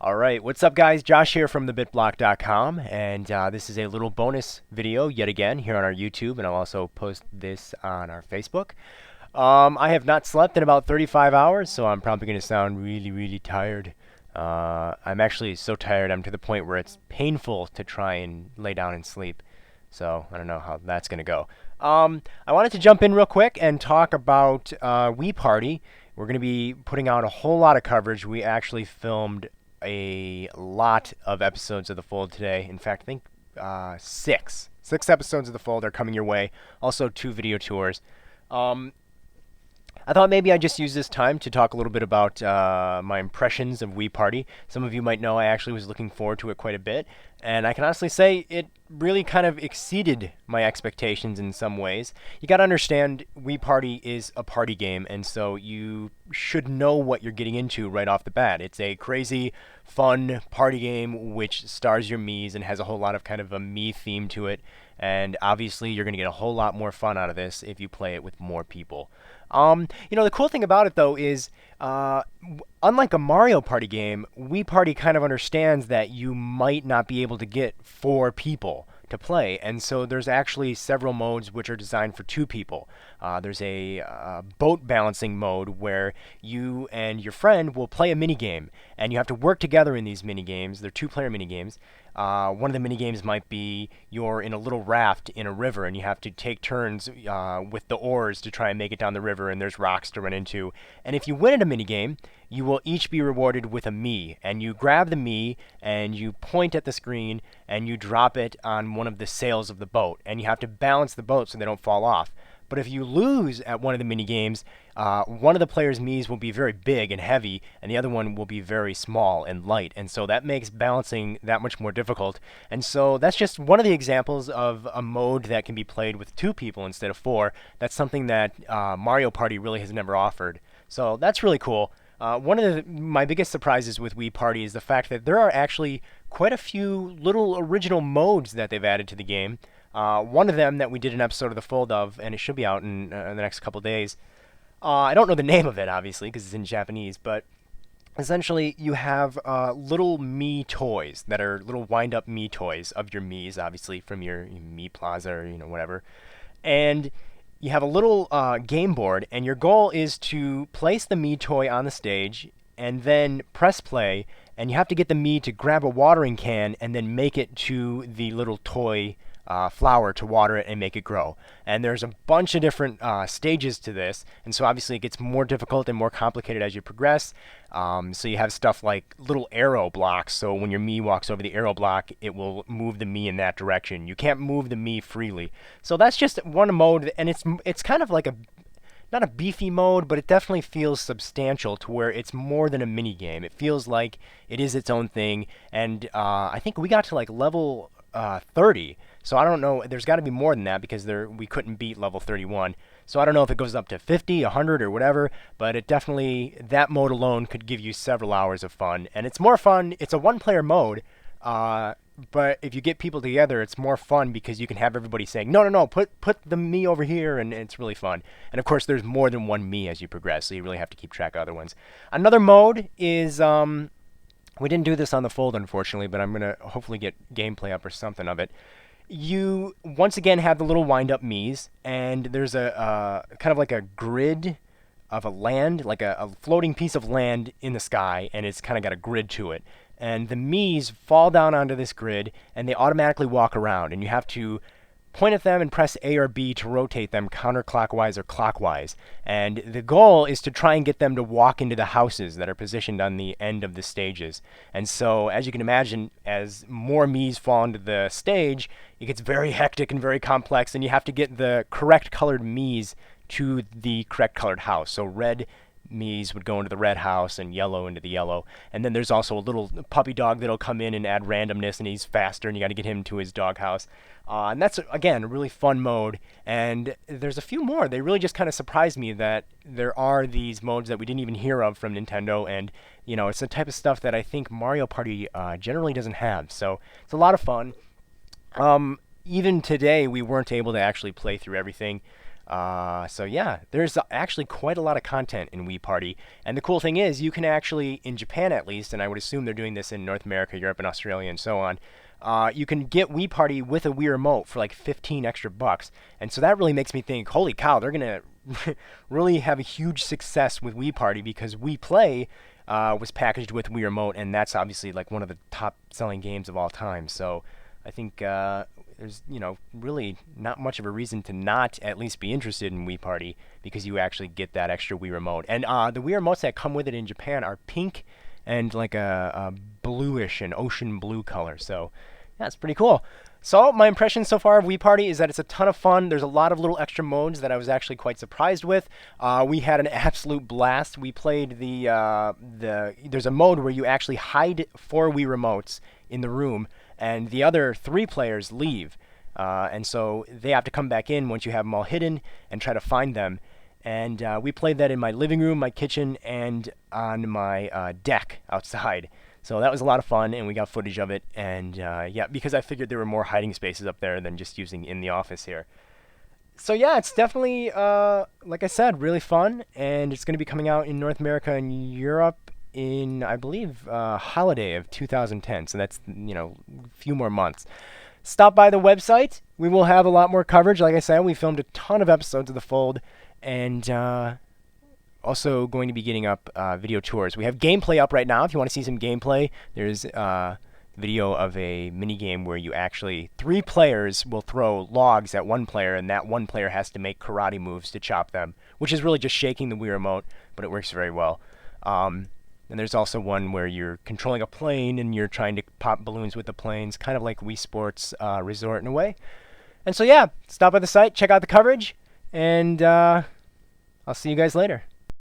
All right, what's up, guys? Josh here from TheBitBlock.com, and this is a little bonus video yet again here on our YouTube, and I'll also post this on our Facebook. I have not slept in about 35 hours, so I'm probably going to sound really, really tired. I'm actually so tired I'm to the point where it's painful to try and lay down and sleep. So I don't know how that's going to go. I wanted to jump in real quick and talk about Wii Party. We're going to be putting out a whole lot of coverage. We actually filmed a lot of episodes of The Fold today. In fact, I think six episodes of The Fold are coming your way. Also, 2 video tours. I thought maybe I'd just use this time to talk a little bit about my impressions of Wii Party. Some of you might know I actually was looking forward to it quite a bit, and I can honestly say it really kind of exceeded my expectations in some ways. You got to understand, Wii Party is a party game, and so you should know what you're getting into right off the bat. It's a crazy, fun party game which stars your Miis and has a whole lot of kind of a Mii theme to it. And obviously, you're going to get a whole lot more fun out of this if you play it with more people. The cool thing about it, though, is unlike a Mario Party game, Wii Party kind of understands that you might not be able to get 4 people to play, and so there's actually several modes which are designed for 2 people. There's a boat balancing mode where you and your friend will play a minigame, and you have to work together in these minigames. They're 2-player minigames. One of the minigames might be you're in a little raft in a river, and you have to take turns with the oars to try and make it down the river, and there's rocks to run into. And if you win at a minigame, you will each be rewarded with a Mii, and you grab the Mii, and you point at the screen, and you drop it on one of the sails of the boat, and you have to balance the boat so they don't fall off. But if you lose at one of the minigames, one of the players' Miis will be very big and heavy, and the other one will be very small and light, and so that makes balancing that much more difficult. And so that's just one of the examples of a mode that can be played with 2 people instead of 4. That's something that Mario Party really has never offered. So that's really cool. One of my biggest surprises with Wii Party is the fact that there are actually quite a few little original modes that they've added to the game. One of them that we did an episode of The Fold of, and it should be out in the next couple days. I don't know the name of it, obviously, because it's in Japanese, but essentially you have little Mii toys that are little wind-up Mii toys of your Miis, obviously, from your Mii Plaza or whatever. And you have a little game board, and your goal is to place the Mii toy on the stage and then press play, and you have to get the Mii to grab a watering can and then make it to the little toy flower to water it and make it grow. And there's a bunch of different stages to this, and so obviously it gets more difficult and more complicated as you progress. So you have stuff like little arrow blocks, so when your Mii walks over the arrow block, it will move the Mii in that direction. You can't move the Mii freely. So that's just one mode, and it's kind of like not a beefy mode, but it definitely feels substantial to where it's more than a mini game. It feels like it is its own thing, and I think we got to like level 30. So I don't know, there's got to be more than that because we couldn't beat level 31. So I don't know if it goes up to 50, 100, or whatever, but it definitely, that mode alone could give you several hours of fun. And it's more fun, it's a 1-player mode, but if you get people together, it's more fun because you can have everybody saying, no, put the Mii over here, and it's really fun. And of course, there's more than one Mii as you progress, so you really have to keep track of other ones. Another mode is, we didn't do this on The Fold, unfortunately, but I'm going to hopefully get gameplay up or something of it. You, once again, have the little wind-up Miis, and there's a kind of like a grid of a land, like a floating piece of land in the sky, and it's kind of got a grid to it. And the Miis fall down onto this grid, and they automatically walk around, and you have to point at them and press A or B to rotate them counterclockwise or clockwise. And the goal is to try and get them to walk into the houses that are positioned on the end of the stages. And so, as you can imagine, as more Miis fall into the stage, it gets very hectic and very complex, and you have to get the correct colored Miis to the correct colored house. So red Miis would go into the red house and yellow into the yellow. And then there's also a little puppy dog that'll come in and add randomness, and he's faster, and you got to get him to his doghouse. And that's, again, a really fun mode. And there's a few more. They really just kind of surprised me that there are these modes that we didn't even hear of from Nintendo. And, it's the type of stuff that I think Mario Party generally doesn't have. So it's a lot of fun. Even today, we weren't able to actually play through everything. So yeah, there's actually quite a lot of content in Wii Party. And the cool thing is, you can actually, in Japan at least, and I would assume they're doing this in North America, Europe, and Australia, and so on. You can get Wii Party with a Wii Remote for like 15 extra bucks. And so that really makes me think, holy cow, they're gonna really have a huge success with Wii Party because Wii Play was packaged with Wii Remote, and that's obviously like one of the top selling games of all time. So I think there's really not much of a reason to not at least be interested in Wii Party because you actually get that extra Wii Remote. And the Wii Remotes that come with it in Japan are pink and like a bluish and ocean blue color. So yeah, it's pretty cool. So my impression so far of Wii Party is that it's a ton of fun. There's a lot of little extra modes that I was actually quite surprised with. We had an absolute blast. We played there's a mode where you actually hide 4 Wii remotes in the room, and the other 3 players leave. And so they have to come back in once you have them all hidden and try to find them. And we played that in my living room, my kitchen, and on my deck outside. So that was a lot of fun, and we got footage of it. And yeah, because I figured there were more hiding spaces up there than just using in the office here. So yeah, it's definitely, like I said, really fun. And it's going to be coming out in North America and Europe in, I believe, holiday of 2010. So that's, a few more months. Stop by the website. We will have a lot more coverage. Like I said, we filmed a ton of episodes of The Fold. And also going to be getting up video tours. We have gameplay up right now. If you want to see some gameplay, there's video of a mini game where you actually 3 players will throw logs at 1 player, and that 1 player has to make karate moves to chop them, which is really just shaking the Wii Remote, but it works very well. And there's also one where you're controlling a plane and you're trying to pop balloons with the planes, kind of like Wii Sports Resort in a way. And so yeah, stop by the site, check out the coverage, and I'll see you guys later.